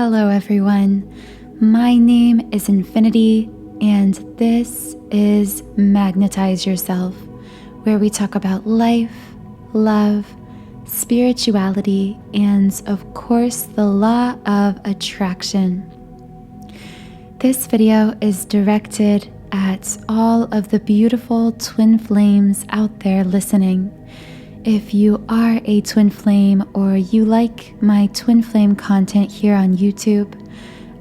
Hello everyone, my name is Infinity and this is Magnetize Yourself, where we talk about life, love, spirituality, and of course the law of attraction. This video is directed at all of the beautiful twin flames out there listening. If you are a twin flame or you like my twin flame content here on YouTube,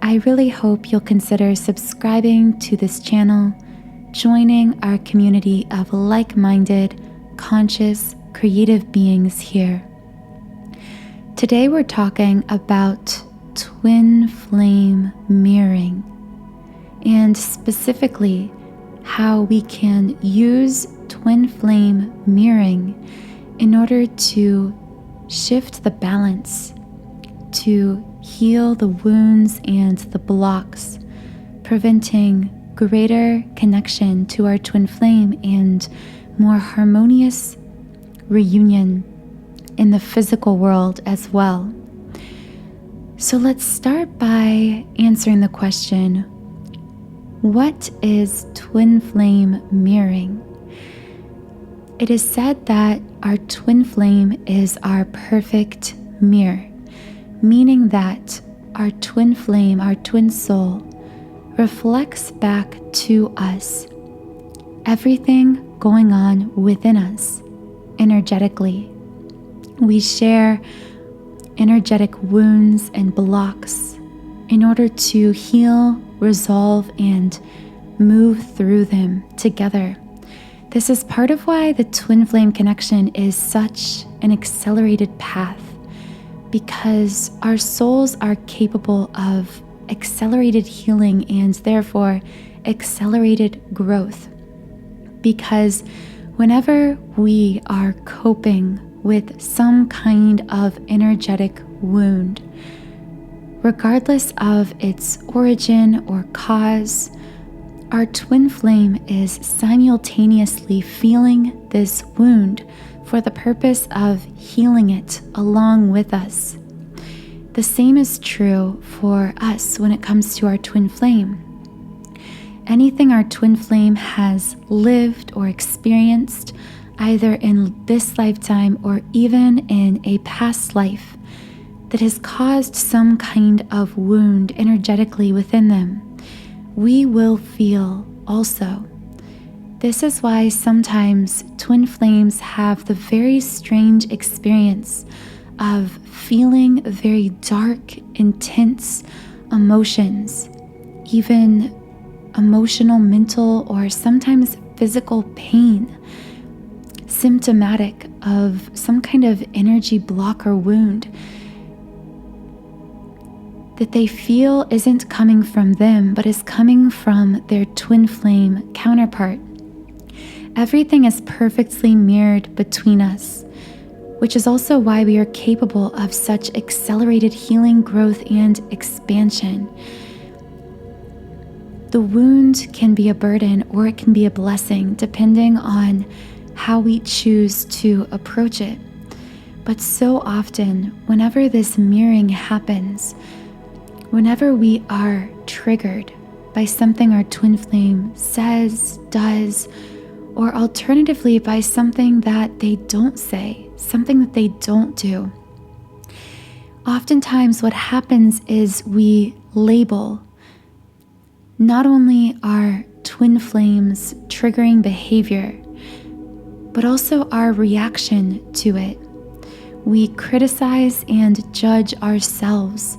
I really hope you'll consider subscribing to this channel, joining our community of like-minded, conscious, creative beings here. Today we're talking about twin flame mirroring, and specifically how we can use twin flame mirroring in order to shift the balance, to heal the wounds and the blocks, preventing greater connection to our twin flame and more harmonious reunion in the physical world as well. So let's start by answering the question, what is twin flame mirroring? It is said that our twin flame is our perfect mirror, meaning that our twin flame, our twin soul, reflects back to us everything going on within us energetically. We share energetic wounds and blocks in order to heal, resolve, and move through them together. This is part of why the twin flame connection is such an accelerated path, because our souls are capable of accelerated healing and therefore accelerated growth. Because whenever we are coping with some kind of energetic wound, regardless of its origin or cause, our twin flame is simultaneously feeling this wound for the purpose of healing it along with us. The same is true for us when it comes to our twin flame. Anything our twin flame has lived or experienced, either in this lifetime or even in a past life, that has caused some kind of wound energetically within them, we will feel also. This is why sometimes twin flames have the very strange experience of feeling very dark, intense emotions, even emotional, mental, or sometimes physical pain, symptomatic of some kind of energy block or wound that they feel isn't coming from them, but is coming from their twin flame counterpart. Everything is perfectly mirrored between us, which is also why we are capable of such accelerated healing, growth, and expansion. The wound can be a burden or it can be a blessing, depending on how we choose to approach it. But so often, whenever this mirroring happens, whenever we are triggered by something our twin flame says, does, or alternatively by something that they don't say, something that they don't do, oftentimes what happens is we label not only our twin flame's triggering behavior, but also our reaction to it. We criticize and judge ourselves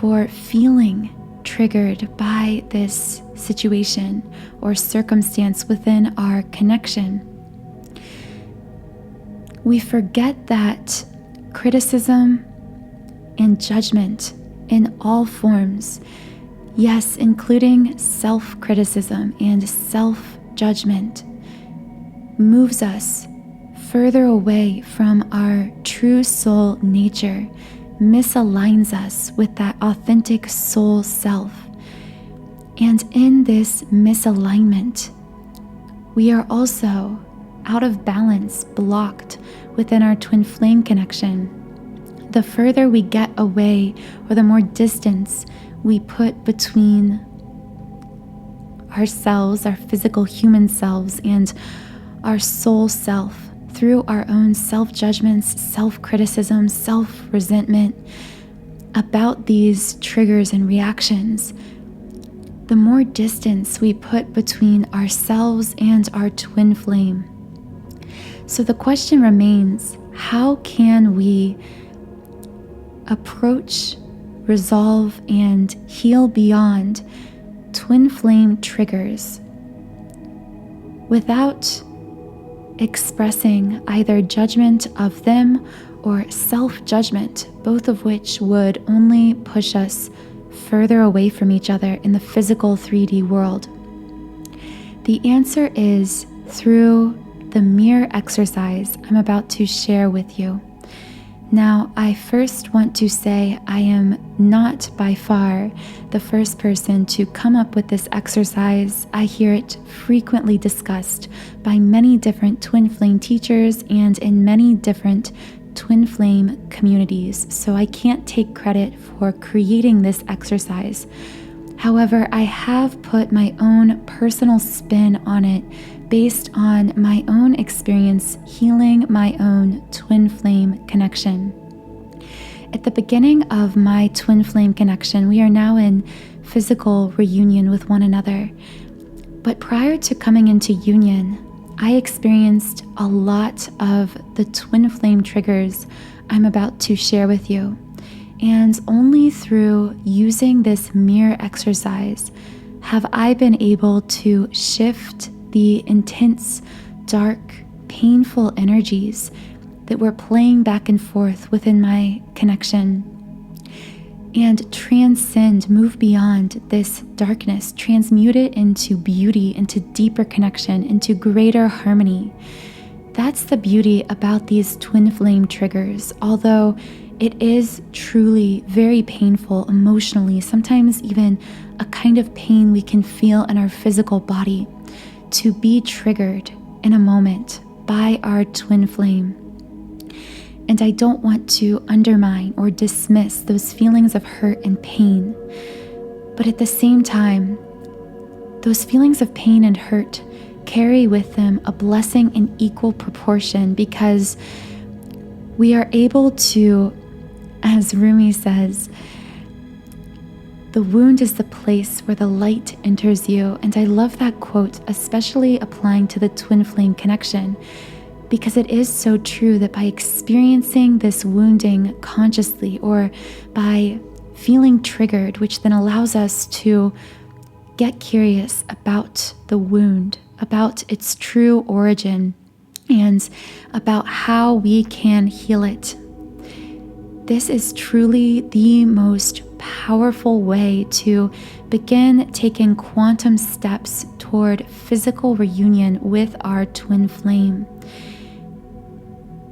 for feeling triggered by this situation or circumstance within our connection. We forget that criticism and judgment in all forms, yes, including self-criticism and self-judgment, moves us further away from our true soul nature, misaligns us with that authentic soul self. And in this misalignment, we are also out of balance, blocked within our twin flame connection. the further we get away, or the more distance we put between ourselves, our physical human selves, and our soul self through our own self-judgments, self-criticism, self-resentment about these triggers and reactions, the more distance we put between ourselves and our twin flame. So the question remains, how can we approach, resolve, and heal beyond twin flame triggers without expressing either judgment of them or self-judgment, both of which would only push us further away from each other in the physical 3D world? The answer is through the mirror exercise I'm about to share with you. Now, I first want to say I am not by far the first person to come up with this exercise. I hear it frequently discussed by many different twin flame teachers and in many different twin flame communities, so I can't take credit for creating this exercise. However, I have put my own personal spin on it based on my own experience healing my own twin flame connection. At the beginning of my twin flame connection, we are now in physical reunion with one another. But prior to coming into union, I experienced a lot of the twin flame triggers I'm about to share with you. And only through using this mirror exercise have I been able to shift the intense, dark, painful energies that were playing back and forth within my connection and transcend, move beyond this darkness, transmute it into beauty, into deeper connection, into greater harmony. That's the beauty about these twin flame triggers. Although it is truly very painful emotionally, sometimes even a kind of pain we can feel in our physical body, to be triggered in a moment by our twin flame. And I don't want to undermine or dismiss those feelings of hurt and pain. But at the same time, those feelings of pain and hurt carry with them a blessing in equal proportion, because we are able to, as Rumi says, the wound is the place where the light enters you. And I love that quote, especially applying to the twin flame connection, because it is so true that by experiencing this wounding consciously, or by feeling triggered, which then allows us to get curious about the wound, about its true origin, and about how we can heal it. This is truly the most powerful way to begin taking quantum steps toward physical reunion with our twin flame.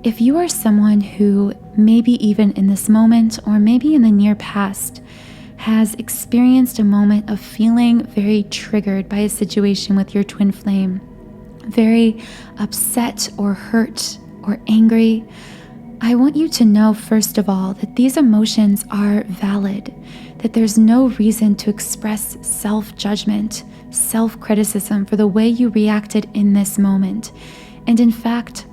If you are someone who maybe even in this moment, or maybe in the near past, has experienced a moment of feeling very triggered by a situation with your twin flame, very upset or hurt or angry, I want you to know, first of all, that these emotions are valid, that there's no reason to express self-judgment, self-criticism for the way you reacted in this moment. And in fact,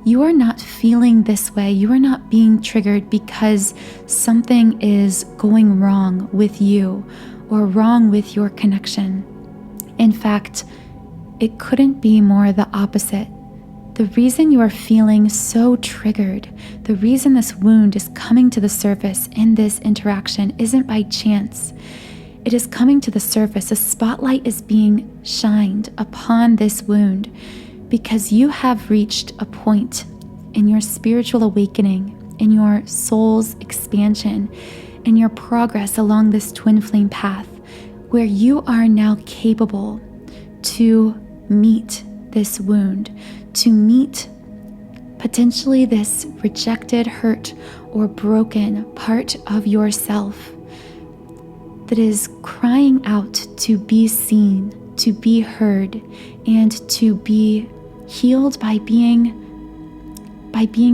you are not feeling this way. You are not being triggered because something is going wrong with you or wrong with your connection. In fact, it couldn't be more the opposite. The reason you are feeling so triggered, the reason this wound is coming to the surface in this interaction isn't by chance. It is coming to the surface. A spotlight is being shined upon this wound because you have reached a point in your spiritual awakening, in your soul's expansion, in your progress along this twin flame path, where you are now capable to meet this wound, to meet potentially this rejected, hurt, or broken part of yourself that is crying out to be seen, to be heard, and to be healed by being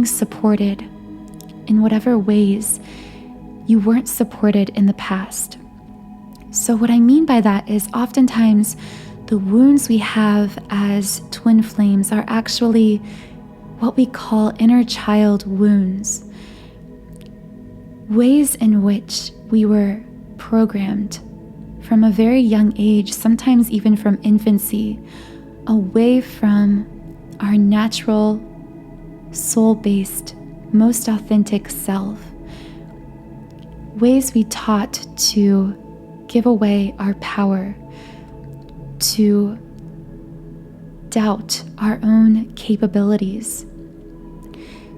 supported in whatever ways you weren't supported in the past. So what I mean by that is oftentimes the wounds we have as twin flames are actually what we call inner child wounds, ways in which we were programmed from a very young age, sometimes even from infancy, away from our natural, soul-based, most authentic self. Ways we taught to give away our power, to doubt our own capabilities,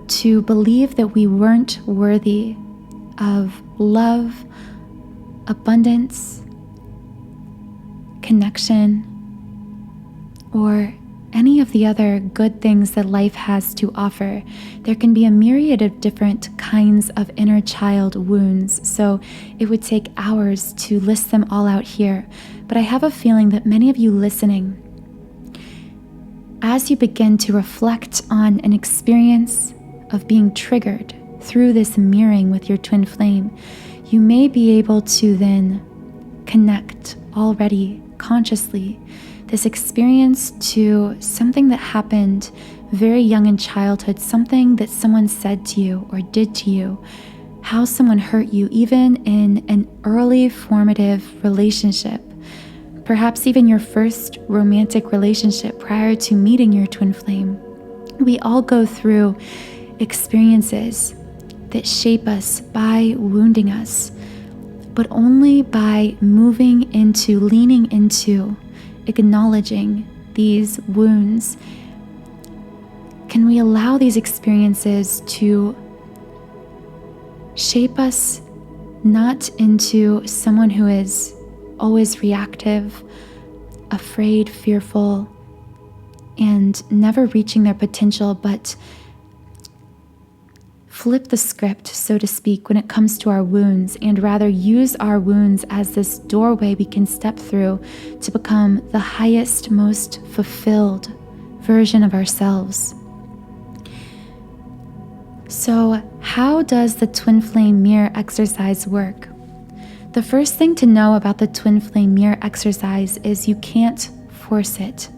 to believe that we weren't worthy of love, abundance, connection, or any of the other good things that life has to offer. There can be a myriad of different kinds of inner child wounds, so it would take hours to list them all out here. But I have a feeling that many of you listening, as you begin to reflect on an experience of being triggered through this mirroring with your twin flame, you may be able to then connect already consciously this experience to something that happened very young in childhood, something that someone said to you or did to you, how someone hurt you, even in an early formative relationship, perhaps even your first romantic relationship prior to meeting your twin flame. We all go through experiences that shape us by wounding us, but only by moving into, leaning into, acknowledging these wounds can we allow these experiences to shape us not into someone who is always reactive, afraid, fearful, and never reaching their potential, but flip the script, so to speak, when it comes to our wounds, and rather use our wounds as this doorway we can step through to become the highest, most fulfilled version of ourselves. So, how does the twin flame mirror exercise work? The first thing to know about the twin flame mirror exercise is you can't force it.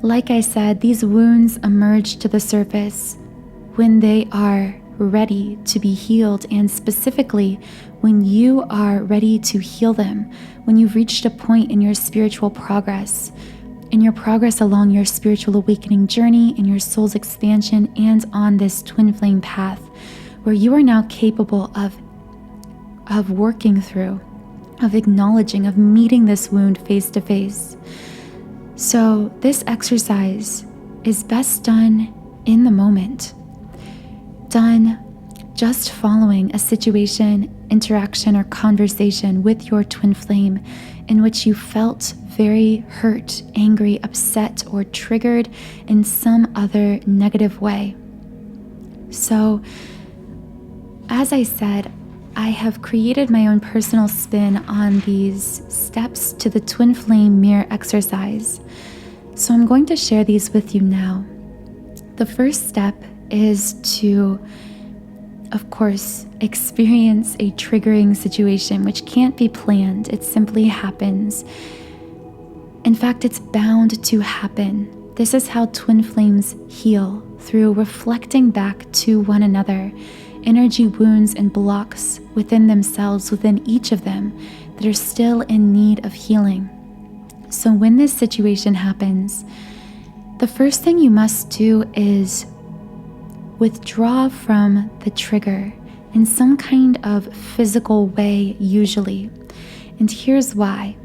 Like I said, these wounds emerge to the surface when they are ready to be healed, and specifically when you are ready to heal them, when you've reached a point in your spiritual progress, in your progress along your spiritual awakening journey, in your soul's expansion, and on this twin flame path, where you are now capable of working through, of acknowledging, of meeting this wound face to face. So this exercise is best done in the moment, done just following a situation, interaction, or conversation with your twin flame in which you felt very hurt, angry, upset, or triggered in some other negative way. So, as I said, I have created my own personal spin on these steps to the twin flame mirror exercise. So I'm going to share these with you now. The first step is to, of course, experience a triggering situation, which can't be planned. It simply happens. In fact, it's bound to happen. This is how twin flames heal, through reflecting back to one another energy wounds and blocks within themselves, within each of them, that are still in need of healing. So when this situation happens, the first thing you must do is withdraw from the trigger in some kind of physical way, usually. And here's why.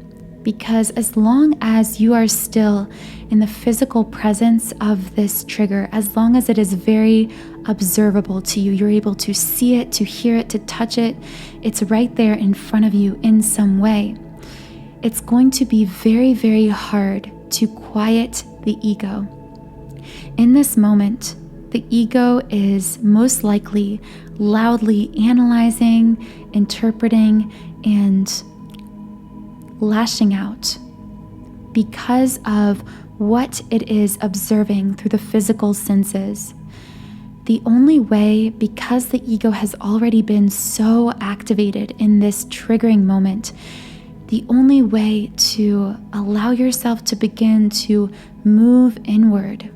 Because as long as you are still in the physical presence of this trigger, as long as it is very observable to you, you're able to see it, to hear it, to touch it, it's right there in front of you in some way, it's going to be very, very hard to quiet the ego. In this moment, the ego is most likely loudly analyzing, interpreting, and lashing out because of what it is observing through the physical senses. the only way, because the ego has already been so activated in this triggering moment, the only way to allow yourself to begin to move inward,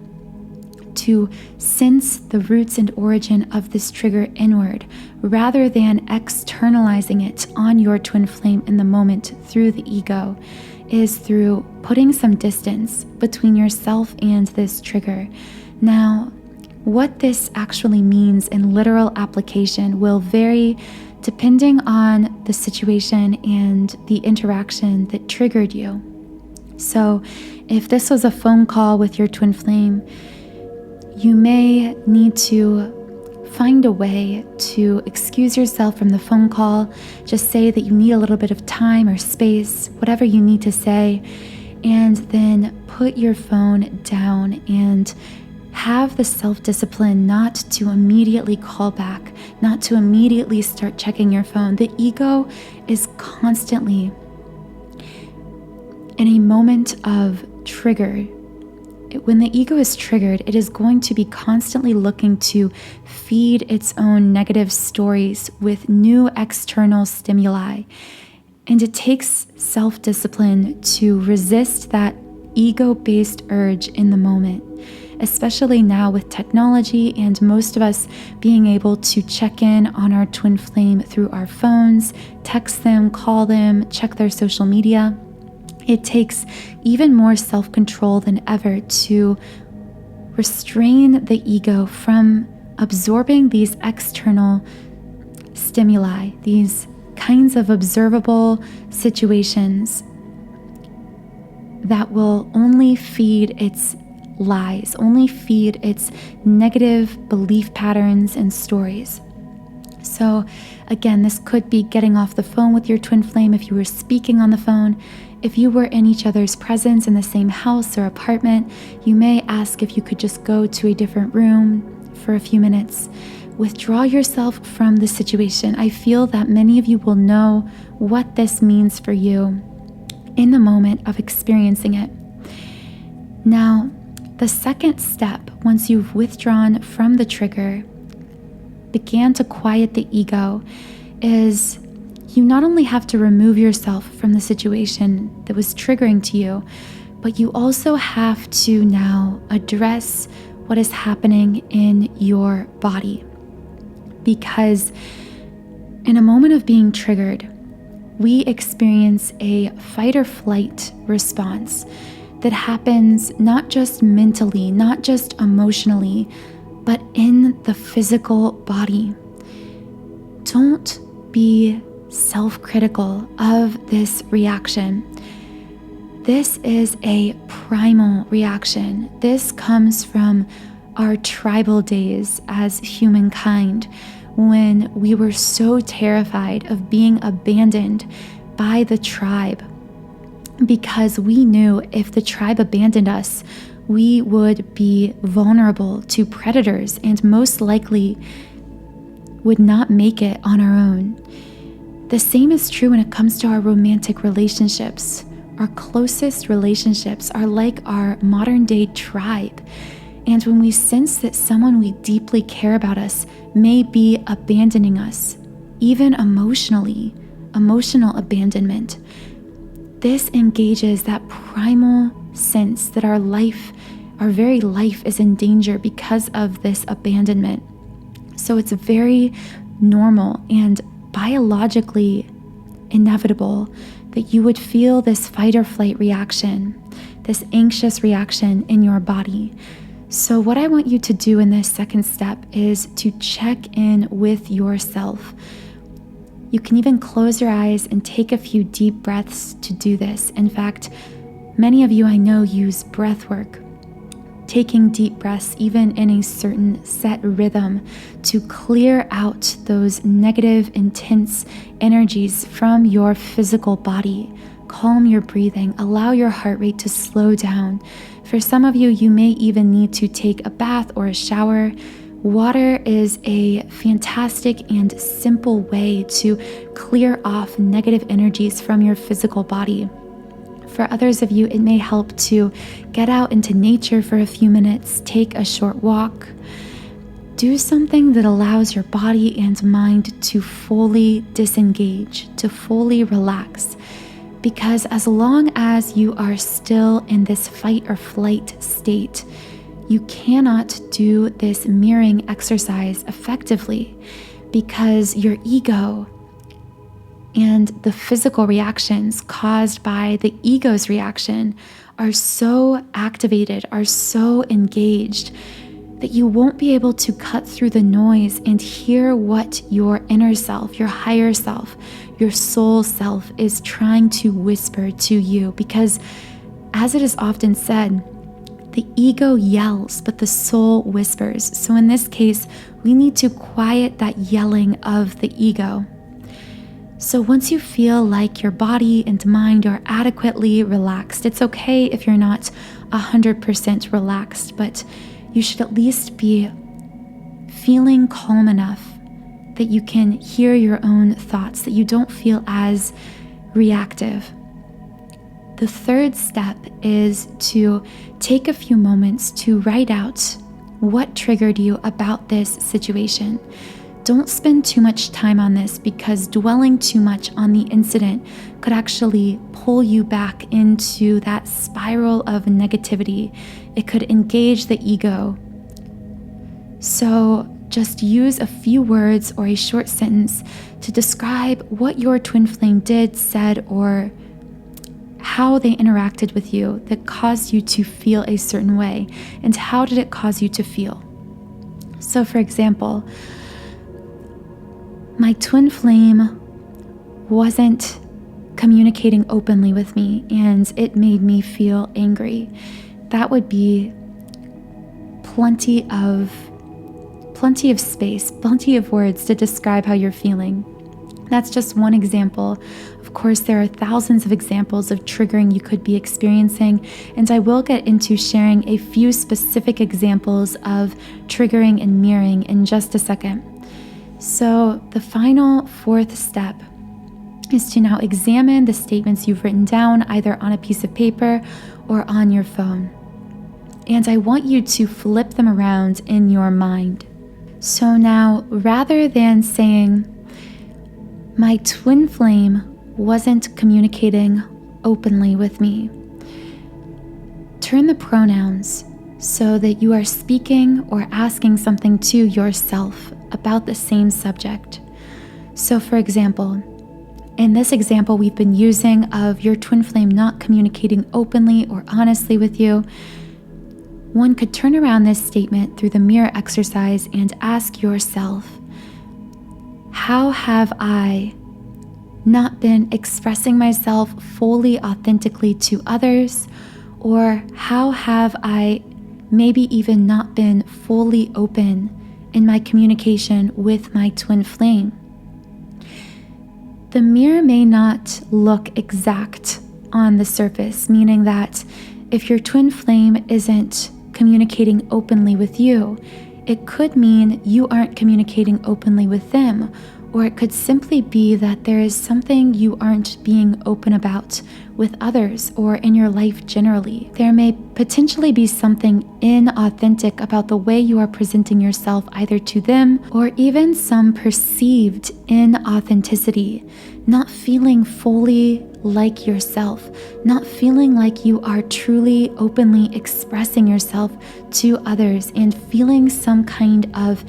to sense the roots and origin of this trigger inward, rather than externalizing it on your twin flame in the moment through the ego, is through putting some distance between yourself and this trigger. Now, what this actually means in literal application will vary depending on the situation and the interaction that triggered you. So if this was a phone call with your twin flame, you may need to find a way to excuse yourself from the phone call. Just say that you need a little bit of time or space, whatever you need to say, and then put your phone down and have the self-discipline not to immediately call back, not to immediately start checking your phone. The ego is constantly in a moment of trigger. When the ego is triggered, it is going to be constantly looking to feed its own negative stories with new external stimuli. And it takes self-discipline to resist that ego-based urge in the moment, especially now with technology and most of us being able to check in on our twin flame through our phones, text them, call them, check their social media. It takes even more self-control than ever to restrain the ego from absorbing these external stimuli, these kinds of observable situations that will only feed its lies, only feed its negative belief patterns and stories. So again, this could be getting off the phone with your twin flame if you were speaking on the phone. If you were in each other's presence in the same house or apartment, you may ask if you could just go to a different room for a few minutes. Withdraw yourself from the situation. I feel that many of you will know what this means for you in the moment of experiencing it. Now, the second step, once you've withdrawn from the trigger, began to quiet the ego, is you not only have to remove yourself from the situation that was triggering to you, but you also have to now address what is happening in your body. Because in a moment of being triggered, we experience a fight or flight response that happens not just mentally, not just emotionally, but in the physical body. Don't be self-critical of this reaction. This is a primal reaction. This comes from our tribal days as humankind, when we were so terrified of being abandoned by the tribe, because we knew if the tribe abandoned us, we would be vulnerable to predators and most likely would not make it on our own. The same is true when it comes to our romantic relationships. Our closest relationships are like our modern day tribe. And when we sense that someone we deeply care about us may be abandoning us, even emotionally, emotional abandonment, this engages that primal sense that our life, our very life, is in danger because of this abandonment. So it's very normal and biologically inevitable that you would feel this fight or flight reaction, this anxious reaction in your body. So what I want you to do in this second step is to check in with yourself. You can even close your eyes and take a few deep breaths to do this. In fact, many of you I know use breath work, taking deep breaths even in a certain set rhythm to clear out those negative, intense energies from your physical body. Calm your breathing, allow your heart rate to slow down. For some of you, you may even need to take a bath or a shower. Water is a fantastic and simple way to clear off negative energies from your physical body. For others of you, it may help to get out into nature for a few minutes, take a short walk. Do something that allows your body and mind to fully disengage, to fully relax. Because as long as you are still in this fight or flight state, you cannot do this mirroring exercise effectively, because your ego and the physical reactions caused by the ego's reaction are so activated, are so engaged, that you won't be able to cut through the noise and hear what your inner self, your higher self, your soul self is trying to whisper to you. Because as it is often said, the ego yells, but the soul whispers. So in this case, we need to quiet that yelling of the ego. So once you feel like your body and mind are adequately relaxed, it's okay if you're not 100% relaxed, but you should at least be feeling calm enough that you can hear your own thoughts, that you don't feel as reactive. The third step is to take a few moments to write out what triggered you about this situation. Don't spend too much time on this, because dwelling too much on the incident could actually pull you back into that spiral of negativity. It could engage the ego. So just use a few words or a short sentence to describe what your twin flame did, said, or how they interacted with you that caused you to feel a certain way, and how did it cause you to feel. So for example, my twin flame wasn't communicating openly with me, and it made me feel angry. That would be plenty of space, plenty of words to describe how you're feeling. That's just one example. Of course, there are thousands of examples of triggering you could be experiencing, and I will get into sharing a few specific examples of triggering and mirroring in just a second. So the final fourth step is to now examine the statements you've written down, either on a piece of paper or on your phone. And I want you to flip them around in your mind. So now, rather than saying, my twin flame wasn't communicating openly with me, turn the pronouns so that you are speaking or asking something to yourself about the same subject. So for example, in this example we've been using of your twin flame not communicating openly or honestly with you, one could turn around this statement through the mirror exercise and ask yourself, how have I not been expressing myself fully authentically to others? Or how have I maybe even not been fully open in my communication with my twin flame? The mirror may not look exact on the surface, meaning that if your twin flame isn't communicating openly with you, it could mean you aren't communicating openly with them, or it could simply be that there is something you aren't being open about with others or in your life generally. There may potentially be something inauthentic about the way you are presenting yourself either to them, or even some perceived inauthenticity, not feeling fully like yourself, not feeling like you are truly openly expressing yourself to others, and feeling some kind of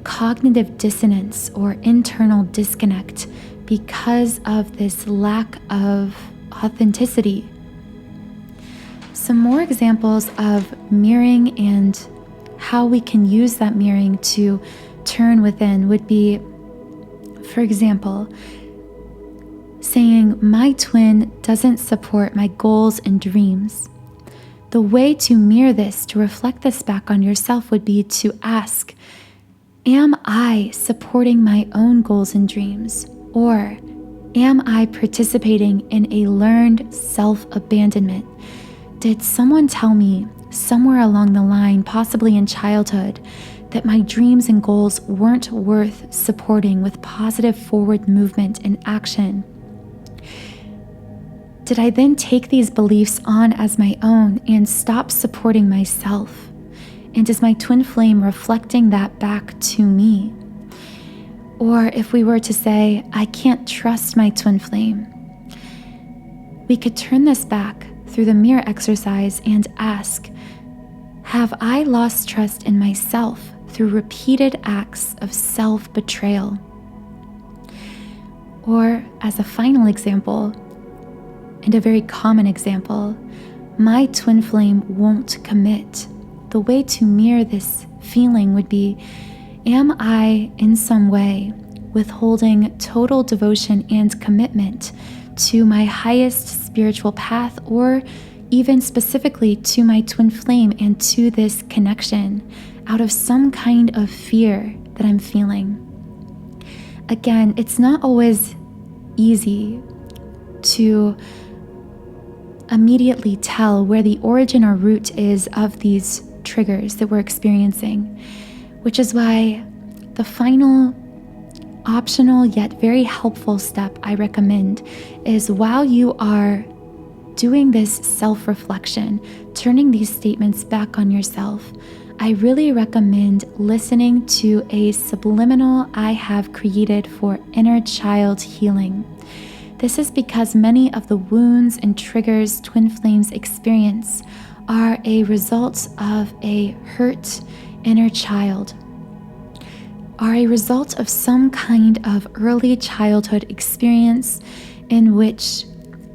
cognitive dissonance or internal disconnect because of this lack of authenticity. Some more examples of mirroring and how we can use that mirroring to turn within would be, for example, saying, my twin doesn't support my goals and dreams. The way to mirror this, to reflect this back on yourself, would be to ask, am I supporting my own goals and dreams? Or am I participating in a learned self-abandonment? Did someone tell me somewhere along the line, possibly in childhood, that my dreams and goals weren't worth supporting with positive forward movement and action? Did I then take these beliefs on as my own and stop supporting myself? And is my twin flame reflecting that back to me? Or if we were to say, I can't trust my twin flame, we could turn this back through the mirror exercise and ask, have I lost trust in myself through repeated acts of self-betrayal? Or as a final example, and a very common example, my twin flame won't commit. The way to mirror this feeling would be, am I in some way withholding total devotion and commitment to my highest spiritual path, or even specifically to my twin flame and to this connection out of some kind of fear that I'm feeling? Again, it's not always easy to immediately tell where the origin or root is of these triggers that we're experiencing, which is why the final optional yet very helpful step I recommend is, while you are doing this self-reflection, turning these statements back on yourself, I really recommend listening to a subliminal I have created for inner child healing. This is because many of the wounds and triggers twin flames experience are a result of a hurt inner child, are a result of some kind of early childhood experience in which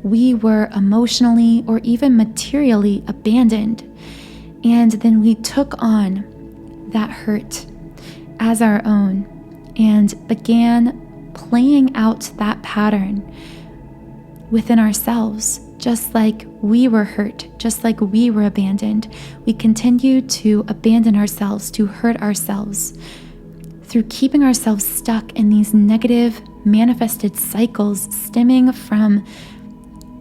we were emotionally or even materially abandoned. And then we took on that hurt as our own and began playing out that pattern within ourselves. Just like we were hurt, just like we were abandoned, we continue to abandon ourselves, to hurt ourselves through keeping ourselves stuck in these negative manifested cycles stemming from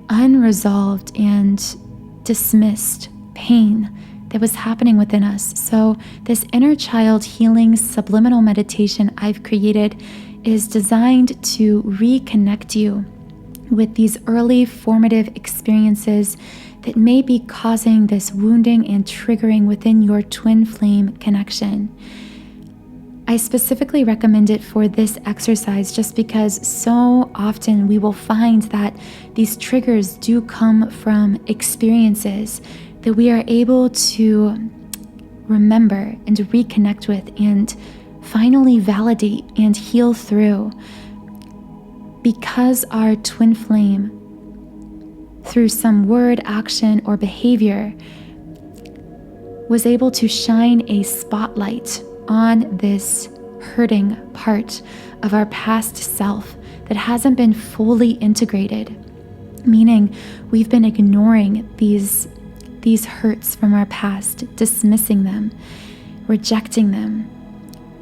unresolved and dismissed pain that was happening within us. So this inner child healing subliminal meditation I've created is designed to reconnect you with these early formative experiences that may be causing this wounding and triggering within your twin flame connection. I specifically recommend it for this exercise just because so often we will find that these triggers do come from experiences that we are able to remember and reconnect with and finally validate and heal through, because our twin flame, through some word, action, or behavior, was able to shine a spotlight on this hurting part of our past self that hasn't been fully integrated, meaning we've been ignoring these hurts from our past, dismissing them, rejecting them.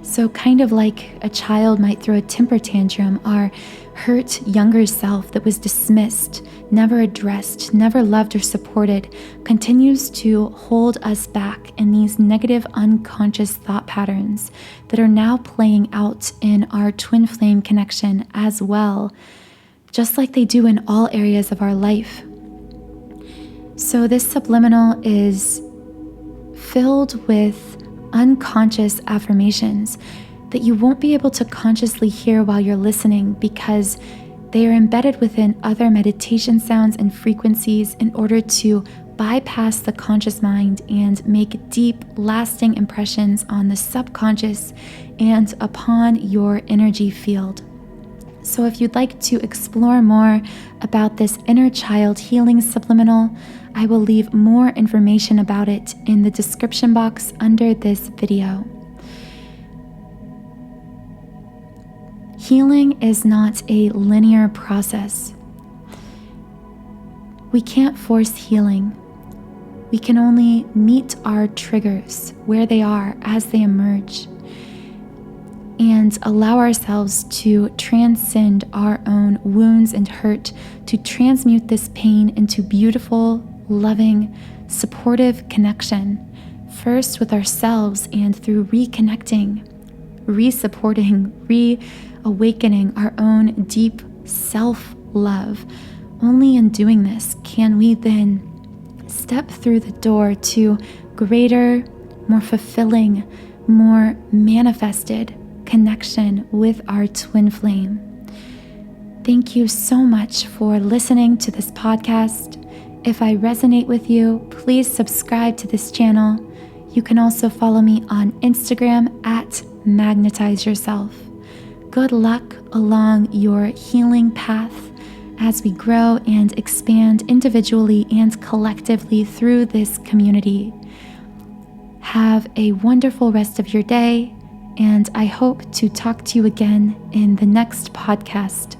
So kind of like a child might throw a temper tantrum, our hurt younger self that was dismissed, never addressed, never loved or supported, continues to hold us back in these negative unconscious thought patterns that are now playing out in our twin flame connection as well, just like they do in all areas of our life. So this subliminal is filled with unconscious affirmations that you won't be able to consciously hear while you're listening, because they are embedded within other meditation sounds and frequencies in order to bypass the conscious mind and make deep, lasting impressions on the subconscious and upon your energy field. So if you'd like to explore more about this inner child healing subliminal, I will leave more information about it in the description box under this video. Healing is not a linear process. We can't force healing. We can only meet our triggers where they are as they emerge and allow ourselves to transcend our own wounds and hurt, to transmute this pain into beautiful, loving, supportive connection, first with ourselves and through reconnecting, re-supporting, reawakening our own deep self-love. Only in doing this can we then step through the door to greater, more fulfilling, more manifested connection with our twin flame. Thank you so much for listening to this podcast. If I resonate with you, please subscribe to this channel. You can also follow me on Instagram at Magnetize Yourself. Good luck along your healing path as we grow and expand individually and collectively through this community. Have a wonderful rest of your day, and I hope to talk to you again in the next podcast.